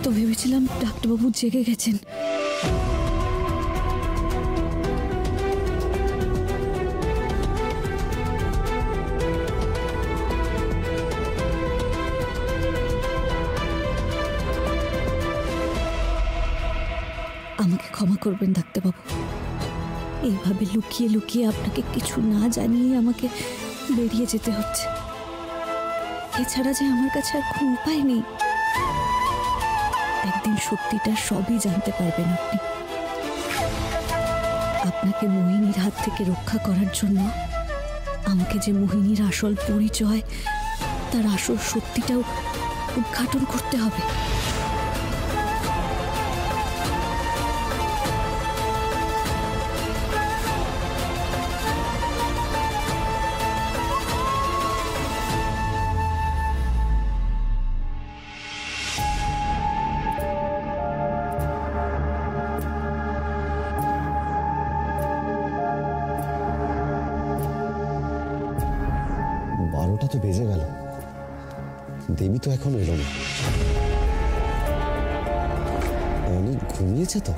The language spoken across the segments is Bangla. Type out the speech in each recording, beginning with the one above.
তো ভেবেছিলাম ডাক্তারবাবু জেগে গেছেন। আমাকে ক্ষমা করবেন ডাক্তারবাবু, এইভাবে লুকিয়ে লুকিয়ে আপনাকে কিছু না জানিয়ে আমাকে বেরিয়ে যেতে হচ্ছে। এছাড়া যে আমার কাছে আর কোনো উপায় নেই। একদিন সত্যিটা সবই জানতে পারবেন আপনি। আপনাকে মোহিনীর হাত থেকে রক্ষা করার জন্য আমাকে যে মোহিনীর আসল পরিচয়, তার আসল সত্যিটাও উদ্ঘাটন করতে হবে। তো বেজে গেল, দেবী তো এখন এলো না। অনেক ঘুমিয়েছে তো।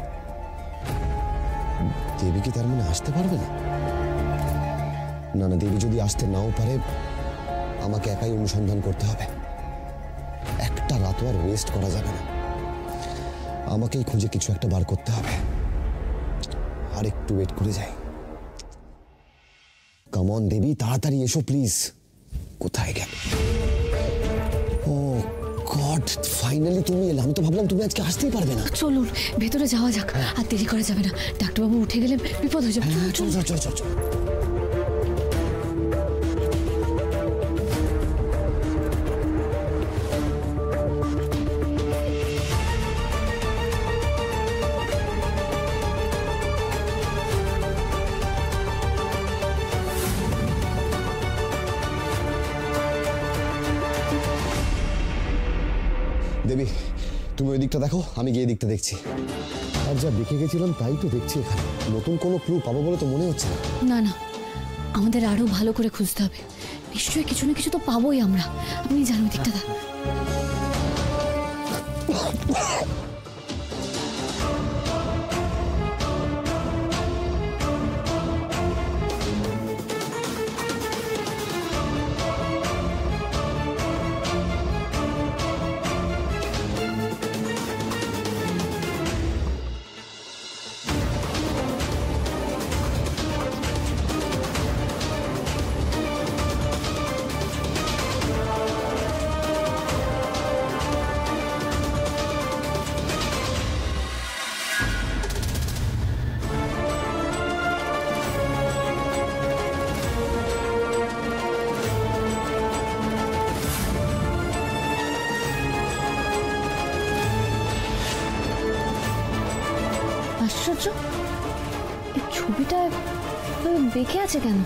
দেবী কি তার মানে আসতে পারবে না? না না, দেবী যদি আসতে নাও পারে, আমাকে একাই অনুসন্ধান করতে হবে। একটা রাত আর ওয়েস্ট করা যাবে না। আমাকেই খুঁজে কিছু একটা বার করতে হবে। আর একটু ওয়েট করে যাই। কাম অন দেবী, তাড়াতাড়ি এসো প্লিজ। কোথায় গেল? ও গড, ফাইনালি তুমি এলে। আমি তো ভাবলাম তুমি আজকে আসতেই পারবে না। চলুন ভেতরে যাওয়া যাক, আর দেরি করা যাবে না। ডাক্তারবাবু উঠে গেলে বিপদ হয়ে যাবে। চল চল চল চল। দেবী, তুমি ওই দিকটা দেখো, আমি গিয়ে দিকটা দেখছি। আর যা দেখে গেছিলাম তাই তো দেখছি এখানে। নতুন কোনো ক্লু পাবো বলে তো মনে হচ্ছে না। না না, আমাদের আরো ভালো করে খুঁজতে হবে। নিশ্চয়ই কিছু না কিছু তো পাবোই আমরা। আপনি জানো দিকটা দেখ। আশ্চর্য, এই ছবিটা বেঁকে আছে কেন?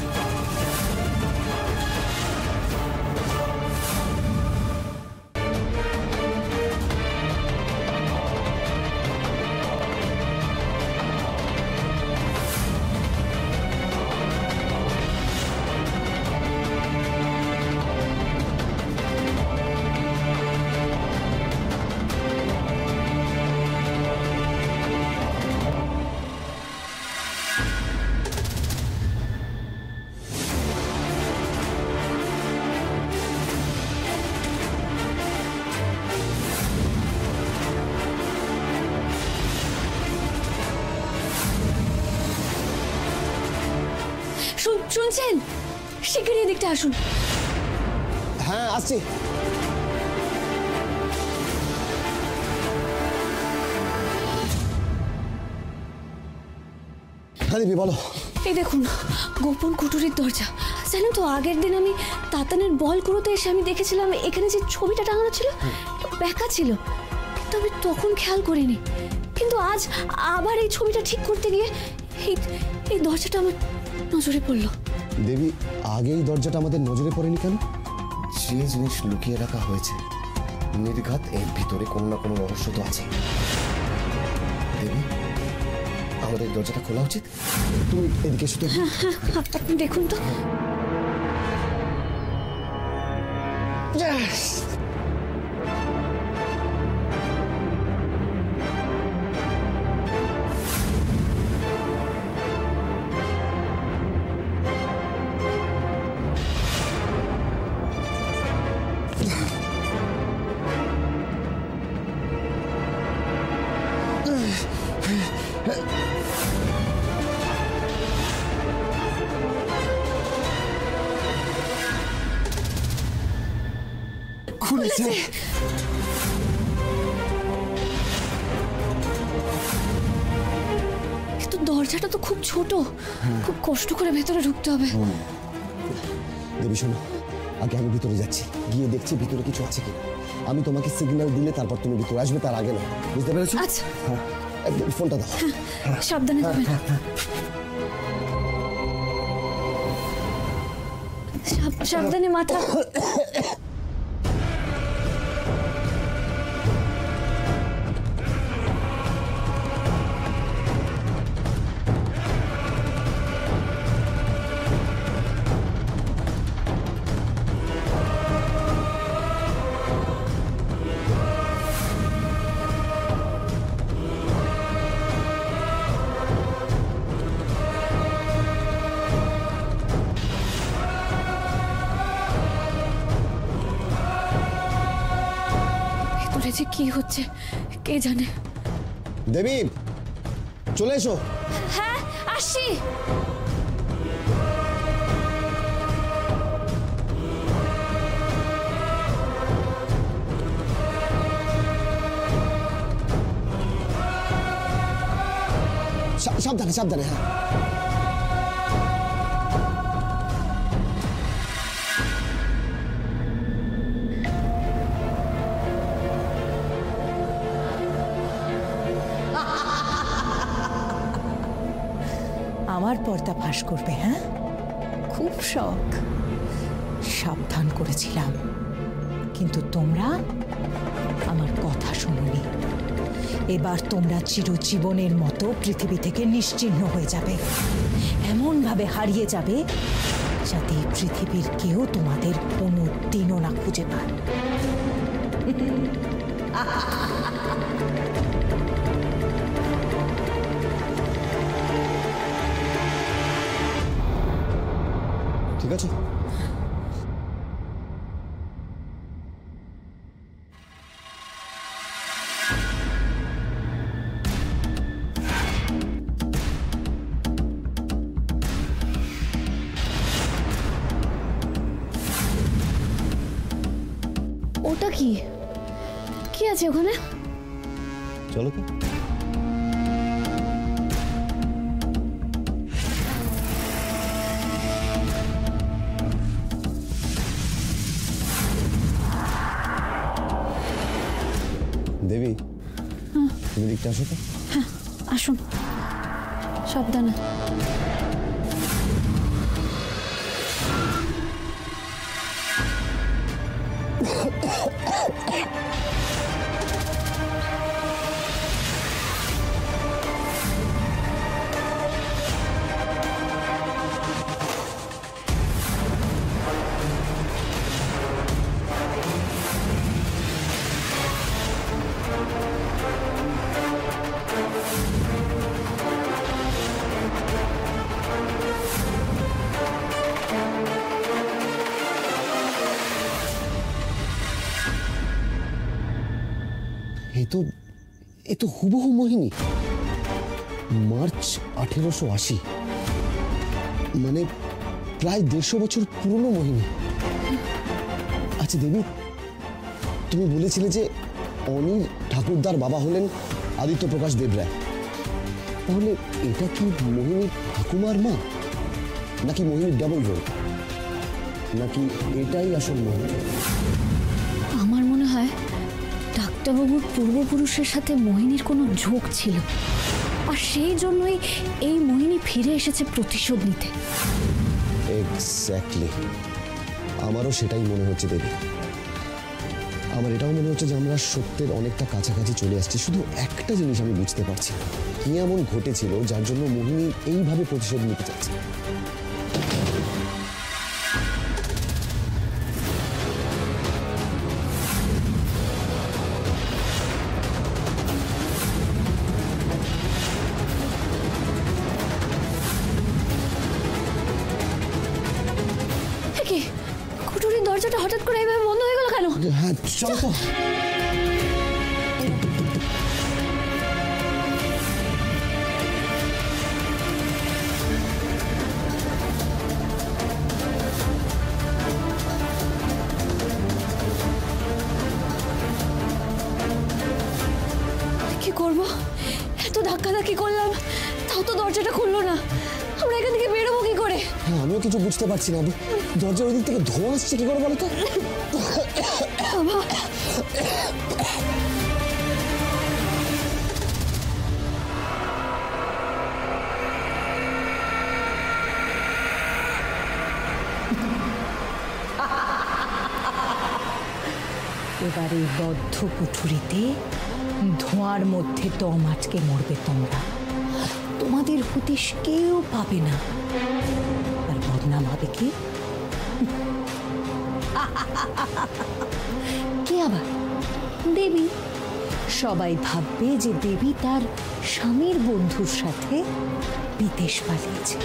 শুনছেন? শিগগিরই দিকটা আসুন। হ্যাঁ আসছি। হ্যাঁ দেবী বলো। এই দেখুন গোপন কুটুরির দরজা। জানেন তো, আগের দিন আমি তাতানের বল কুড়োতে এসে আমি দেখেছিলাম এখানে যে ছবিটা টাঙানো ছিল বেঁকা ছিল, তবে তখন খেয়াল করিনি। কিন্তু আজ আবার এই ছবিটা ঠিক করতে গিয়ে এই দরজাটা আমার নজরে পড়লো। দেবী, আগে এই দরজাটা আমাদের নজরে পড়েনি কেন? যে জিনিস লুকিয়ে রাখা হয়েছে নির্ঘাত, এর ভিতরে কোনো না কোনো রহস্য তো আছে। দেবী, আমাদের দরজাটা খোলা উচিত। তুমি এদিকে শুধু আপনি দেখুন তো। খুলেছে। কিন্তু দরজাটা তো খুব ছোট, খুব কষ্ট করে ভেতরে ঢুকতে হবে। দেবী শোনো, আগে আমি ভিতরে যাচ্ছি, গিয়ে দেখছি ভিতরে কিছু আছে কিনা। আমি তোমাকে সিগন্যাল দিলে তারপর তুমি ভিতরে আসবে, তার আগে না, বুঝতে পেরেছো? আচ্ছা, হ্যাঁ, ফোনটা দাও। সাবধানে যাবেন। সাবধানে মাথা। যে কি হচ্ছে কে জানে। দেবী চলে এসো। হ্যাঁ আসছি। সাবধানে সাবধানে। হ্যাঁ আমার পর্দা ফাঁস করবে? হ্যাঁ, খুব শখ। সাবধান করেছিলাম, কিন্তু তোমরা আমার কথা শোনোনি। এবার তোমরা চিরজীবনের মতো পৃথিবী থেকে নিশ্চিহ্ন হয়ে যাবে, এমন ভাবে হারিয়ে যাবে যাতে পৃথিবীর কেউ তোমাদের কোনো দিনও না খুঁজে পায়। ঠিক আছে। ওটা কি কি আছে ওখানে? চলো তো। দেবী তুমি দিকটা আসো তো। হ্যাঁ আসুন, সাবধানে। এ তো হুবহু মোহিনী। মার্চ 1880, মানে প্রায় 150 বছর পুরনো মোহিনী। আচ্ছা দেবী, তুমি বলেছিলে যে অনিল ঠাকুরদার বাবা হলেন আদিত্য প্রকাশ দেবরায়, তাহলে এটা কি মোহিনীর ঠাকুমার মা, নাকি মোহিনীর ডাবল রোল, নাকি এটাই আসল মোহিনী? আমার মনে হয় ডাক্তারবাবুর পূর্বপুরুষের সাথে মোহিনীর কোনো ঝোঁক ছিল, আর সেই জন্যই এই মোহিনী ফিরে এসেছে প্রতিশোধ নিতে। এক্স্যাক্টলি, আমারও সেটাই মনে হচ্ছে দেবী। আমার এটাও মনে হচ্ছে যে আমরা সত্যের অনেকটা কাছাকাছি চলে আসছি। শুধু একটা জিনিস আমি বুঝতে পারছি, কি এমন ঘটেছিল যার জন্য মোহিনী এইভাবে প্রতিশোধ নিতে চাচ্ছে। কুঠুরির দরজাটা হঠাৎ করে এইভাবে বন্ধ হয়ে গেল কেন? হ্যাঁ চলো তো। কিছু বুঝতে পারছি না। দরজার ওই দিক থেকে ধোঁয়া আসছে কি করে বলো তো? এবার এই বদ্ধ কুঠুরিতে ধোঁয়ার মধ্যে দম আটকে মরবে তোমরা। তোমাদের হদিশ কেউ পাবে না। আর বদনাম হবে কি? কে আবার? দেবী। সবাই ভাববে যে দেবী তার স্বামীর বন্ধুর সাথে বিদেশ পালিয়েছে।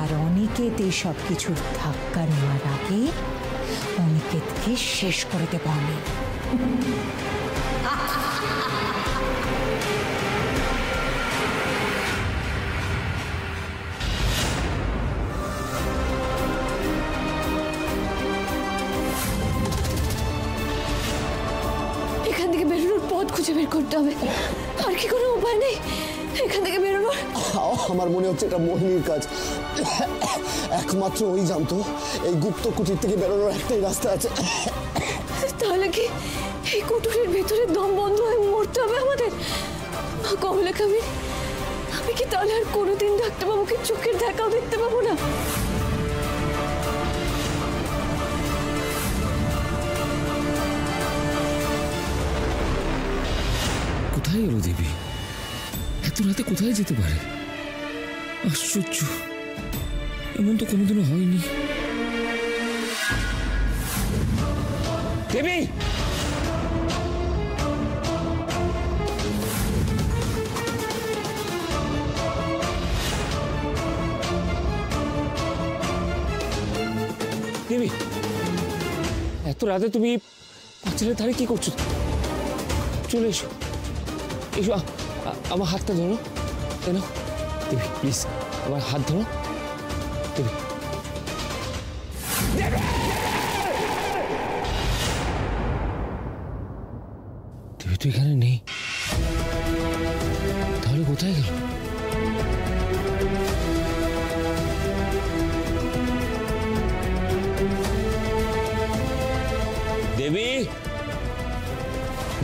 আর অনিকেত এই সব কিছুর ধাক্কা নেওয়ার আগে অনিকেতকে শেষ করে দেব আমি। এখান থেকে বেরোনোর পথ খুঁজে বের করতে হবে। আর কি কোনো উপায় নেই এখান থেকে বেরোনোর? আমার মনে হচ্ছে এটা মোহিনীর কাজ। একমাত্র ওই জানতো এই গুপ্ত কুটির থেকে বেরোনোর একটাই রাস্তা আছে। তাহলে কি এই কুটুরের ভেতরে দম বন্ধ হয়ে মরতে হবে আমাদের? কমলেখা, আমি কি তাহলে আর কোনোদিন ডাক্তারবাবুকে চোখের দেখাও দেখতে পাবো না? কোথায় এলো দেবী? এত রাতে কোথায় যেতে পারে? আশ্চর্য, এমন তো কোনোদিনও হয়নি। দেবী! দেবী, এত রাতে তুমি পাঁচিলের ধারে কি করছো? চলে এসো, এসো, আমার হাতটা ধরো। কেন দেবী, প্লিজ আমার হাত ধরো। দেবী, দেবী তুই এখানে নেই, তাহলে কোথায় গেল? দেবী,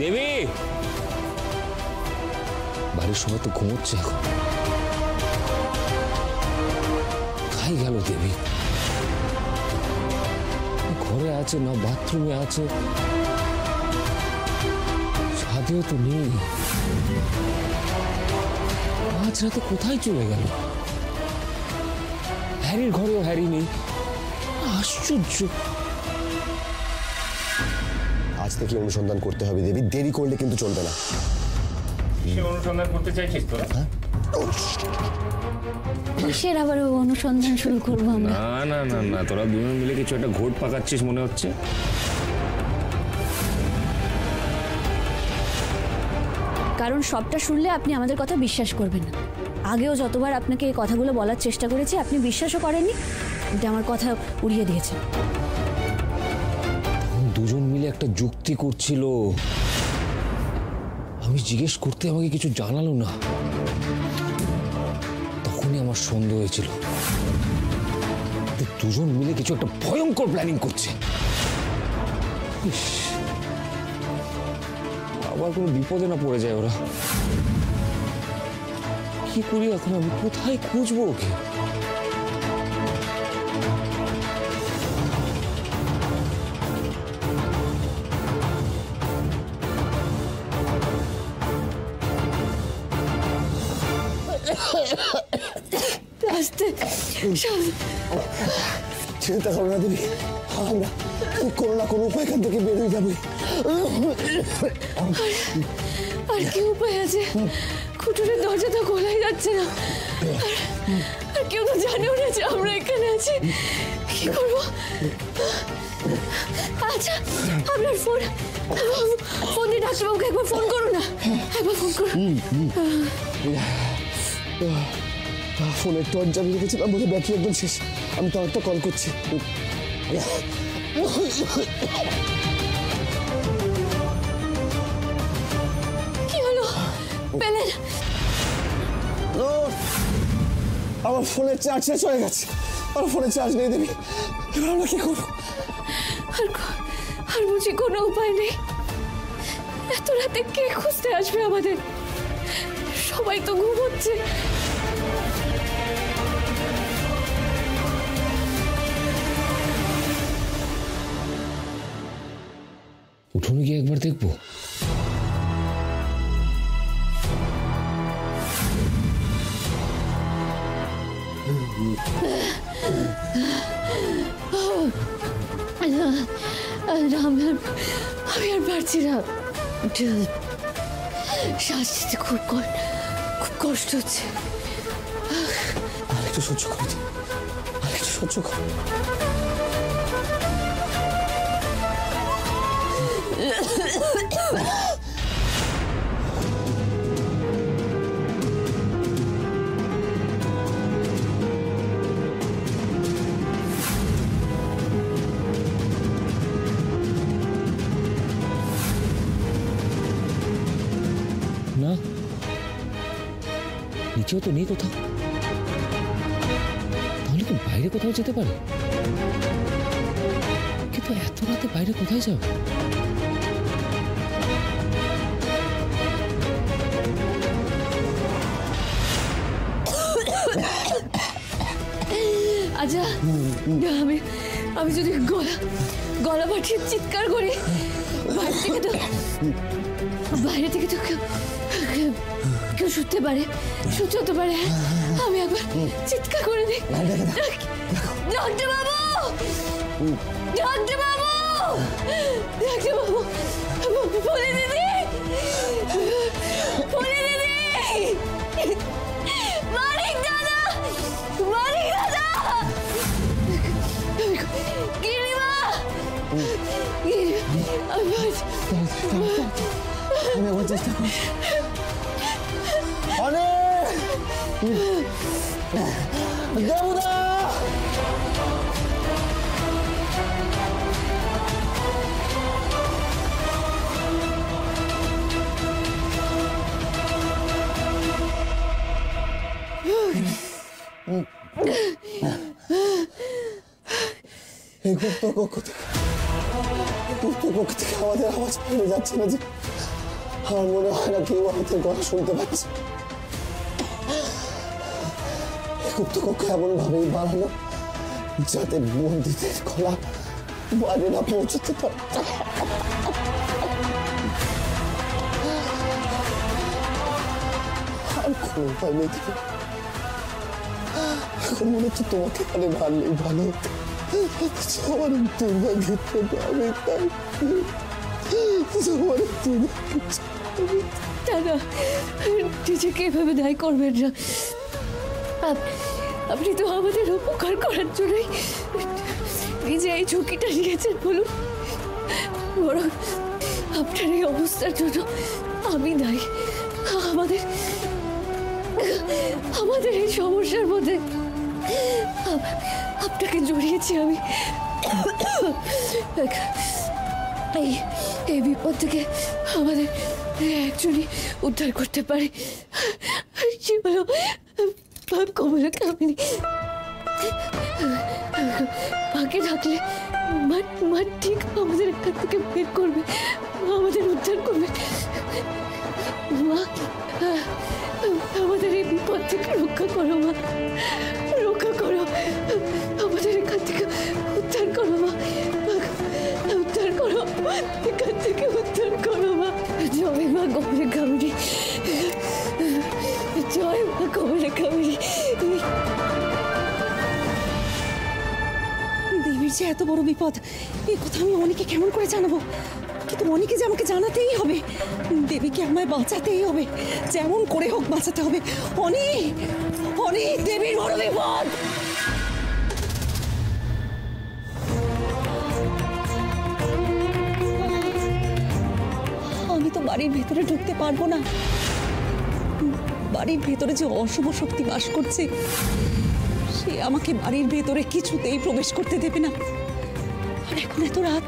দেবী! বাড়ির সবাই তো ঘুমোচ্ছে এখন। কোথায় গেল দেবী? ঘরে আছে না বাথরুমে আছে, ছাদেও তো নেই। আজ রাতে কোথায় চলে গেল? হ্যারির ঘরেও হ্যারি নেই। আশ্চর্য। আজ থেকে অনুসন্ধান করতে হবে দেবী, দেরি করলে কিন্তু চলবে না। অনুসন্ধান করতে চাইছিস তোরা? কিসের আবার অনুসন্ধান শুরু করবো আমরা? না না না না, তোরা দুজন মিলে কিছু একটা ঘোট পাকাচ্ছিস মনে হচ্ছে। কারণ সবটা শুনলে আপনি আমাদের কথা বিশ্বাস করবেন না। আগেও যতবার আপনাকে এই কথাগুলো বলার চেষ্টা করেছি আপনি বিশ্বাসও করেননি, কিন্তু আমার কথা উড়িয়ে দিয়েছেন। দুজন মিলে একটা যুক্তি করছিল, আমি জিজ্ঞেস করতে আমাকে কিছু জানালো না। তখনই আমার সন্দেহ হয়েছিল দুজন মিলে কিছু একটা ভয়ঙ্কর প্ল্যানিং করছে। ইস, আবার কোনো বিপদে না পড়ে যায় ওরা। কি করি এখন আমি? কোথায় খুঁজবো ওকে? চিন্তা করো না দেবী, আমরা কোনো না কোনো উপায় এখান থেকে বেরোয় যাবে। আর কি উপায় আছে? কুটুরের দরজা তো খোলাই যাচ্ছে না, আর কেউ তো জানেও না যে আমরা এখানে আছি। কি করবো? আচ্ছা, আপনার ফোন দিয়ে ডাক্তারবাবুকে একবার ফোন করুন না, একবার ফোন করুন। ফোনের টর্চ জ্বালিয়ে রেখেছিলাম বলে ব্যাটারি একদম শেষ। আমি তো একটা কল করছি। কি হলো? পেলেন? আমার ফোনের চার্জ শেষ হয়ে গেছে, আমার ফোনের চার্জ নেই দেবী, এবার আমরা কি করবো? আর বুঝি কোনো উপায় নেই? এত রাতে কে খুঁজতে আসবে আমাদের? সবাই তো ঘুমোচ্ছে। উঠোনে গিয়ে একবার দেখবো। আমি আর পারছি না, শ্বাস নিতে খুব কষ্ট হচ্ছে। আর একটু সহ্য করো, আর একটু সহ্য করো। না, নিচেও তো নেই কোথাও, তাহলে কি বাইরে কোথাও যেতে পারে? কিন্তু এত রাতে বাইরে কোথায় যাবে? আচ্ছা, আমি যদি গলা পাঠিয়ে চিৎকার করি, বাইরে থেকে তো কেউ শুনতে পারে, হতে পারে। আমি একবার চিৎকার করে দিই, ডাক্তার বাবু, ডাক্তার বাবু, ডাক্তার বাবু, বলে দিদি, বলে দিদি, মানিক দাদা, মানিক দাদা, গিরিমা, আমি একবার চেষ্টা করি। দেবুদা, এই গুপ্ত কক্ষ থেকে আমাদের আওয়াজ পেয়ে যাচ্ছে না যে? আমার মনে হয় না কেউ আমাদের গলা শুনতে পাচ্ছে। গুপ্ত কক্ষ এমন ভাবেই বানানো যাতে বন্দীদের গলা বাইরে না পৌঁছতে পারে। আর কোনো উপায় নেই। এখন মনে হচ্ছে তোমাকে এখানে মারলেই ভালো হতো। আমার দুর্ভাগ্যের জন্য আমি তাই দাদা, নিজেকে এভাবে দায়ী করবেন না। আপনি তো আমাদের উপকার করার জন্যই নিজে এই ঝুঁকিটা নিয়েছেন বলুন। বরং আপনার এই অবস্থার জন্য আমি দায়ী। আমাদের এই সমস্যার মধ্যে আপনাকে জড়িয়েছি আমি। এই বিপদ থেকে আমাদের একজনই উদ্ধার করতে পারে, সে হলো কমলা কামিনী। মাকে ডাকলে মা ঠিক আমাদের এখান থেকে বের করবে, আমাদের উদ্ধার করবে। মা, আমাদের এই বিপদ থেকে রক্ষা করো মা, রক্ষা করো, আমাদের এখান থেকে উদ্ধার করো মা, উদ্ধার করো, এখান থেকে উদ্ধার করো মা। জয় মা কমলা কামিনী, জয় মা কমলা কামিনী। দেবীর যে এত বড় বিপদ, এই কথা আমি অনেকে কেমন করে জানাবো? কিন্তু অনেকে যে আমাকে জানাতেই হবে, দেবীকে আমায় বাঁচাতেই হবে, যেমন করে হোক বাঁচাতে হবে। অনেক অনেক দেবীর বড় বিপদ। আমি তো বাড়ির ভেতরে ঢুকতে পারবো না। বাড়ির ভেতরে যে অশুভ শক্তি বাস করছে, সে আমাকে বাড়ির ভেতরে কিছুতেই প্রবেশ করতে দেবে না। আর এখন এত রাত,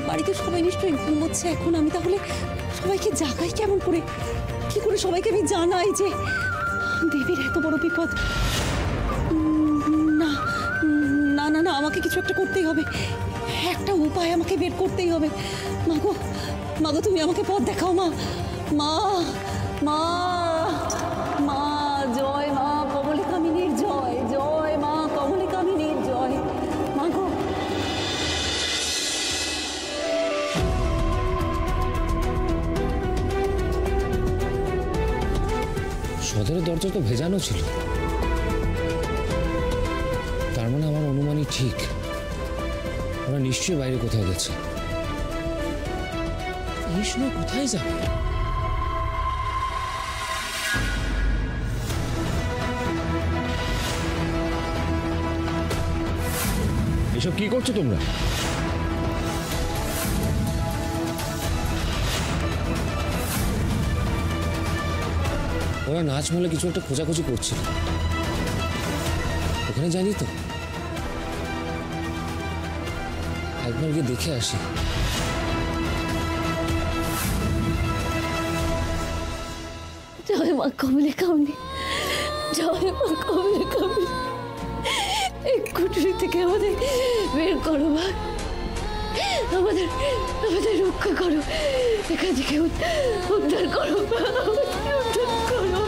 বাড়িতে সবাই নিশ্চয়ই ঘুমোচ্ছে এখন। আমি তাহলে সবাইকে জাগাই কেমন করে? কি করে সবাইকে আমি জানাই যে দেবীর এত বড় বিপদ। না না না না, আমাকে কিছু একটা করতেই হবে, একটা উপায় আমাকে বের করতেই হবে। মাগো মাগো, তুমি আমাকে পথ দেখাও মা। মা মা মা, জয় মা কমলিকামিনীর জয়, জয় মা কমলিকামিনীর জয়। মাগো সদরের দরজা তো ভেজানো ছিল, তার মানে আমার অনুমানই ঠিক, ওরা নিশ্চয়ই বাইরে কোথাও গেছে। এই সময় কোথায় যাবে? এসব কি করছো তোমরা? ওরা নাচ মেলে কিছু একটা খোঁজাখুঁজি করছিল, ওখানে জানি তো, একবার গিয়ে দেখে আসি। জয় মা কমলিকামিনী, জয় মা কমলিকামিনী, এই কুঠুরি থেকে আমাদের বের করো মা, আমাদের আমাদের রক্ষা করো, এখান থেকে উদ্ধার করো মা, আমাদের উদ্ধার করো।